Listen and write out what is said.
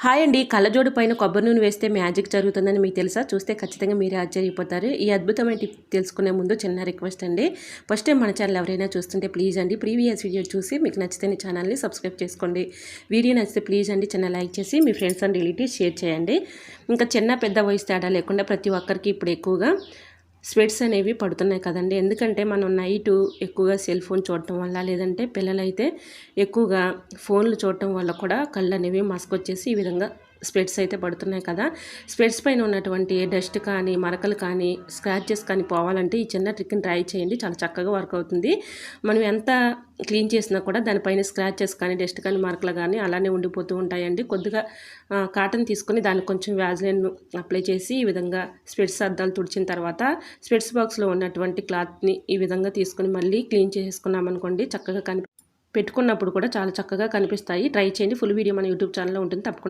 Hi అండి. కళ్ళజోడు పైన కొబ్బరి నూనె వేస్తే మ్యాజిక్ జరుగుతుందని మీకు తెలుసా? చూస్తే ఖచ్చితంగా మీరే ఆశ్చర్యపోతారు. ఈ అద్భుతమైన టిప్ తెలుసుకునే ముందు చిన్న రిక్వెస్ట్ అండి. ఫస్ట్ టైం మన ఛానల్ ఎవరైనా చూస్తుంటే ప్లీజ్ అండి ప్రీవియస్ వీడియో చూసి మీకు నచ్చితే ఛానల్ని సబ్స్క్రైబ్ చేసుకోండి. వీడియో నచ్చితే ప్లీజ్ అండి చిన్న లైక్ చేసి మీ ఫ్రెండ్స్ అండ్ రిలేటివ్స్ షేర్ చేయండి. ఇంకా చిన్న పెద్ద వయసు తేడా లేకుండా ప్రతి ఒక్కరికి ఇప్పుడు ఎక్కువగా స్వెట్స్ అనేవి పడుతున్నాయి కదండి. ఎందుకంటే మనం నైటు ఎక్కువగా సెల్ ఫోన్ చూడటం వల్ల, లేదంటే పిల్లలైతే ఎక్కువగా ఫోన్లు చూడటం వల్ల కూడా కళ్ళు అనేవి మసకొచ్చేసి ఈ విధంగా స్పెట్స్ అయితే పడుతున్నాయి కదా. స్పెట్స్ పైన ఉన్నటువంటి డస్ట్ కానీ, మరకలు కానీ, స్క్రాచెస్ కానీ పోవాలంటే ఈ చిన్న ట్రిక్ని ట్రై చేయండి. చాలా చక్కగా వర్క్ అవుతుంది. మనం ఎంత క్లీన్ చేసినా కూడా దానిపైన స్క్రాచెస్ కానీ, డస్ట్ కానీ, మరకలు కానీ అలానే ఉండిపోతూ ఉంటాయండి. కొద్దిగా కాటన్ తీసుకొని దానికి కొంచెం వ్యాజ్లైన్ అప్లై చేసి ఈ విధంగా స్పెట్స్ అద్దాలు తుడిచిన తర్వాత స్పెట్స్ బాక్స్లో ఉన్నటువంటి క్లాత్ని ఈ విధంగా తీసుకొని మళ్ళీ క్లీన్ చేసుకున్నామనుకోండి, చక్కగా పెట్టుకున్నప్పుడు కూడా చాలా చక్కగా కనిపిస్తాయి. ట్రై చేయండి. ఫుల్ వీడియో మన యూట్యూబ్ ఛానల్లో ఉంటుంది, తప్పకుండా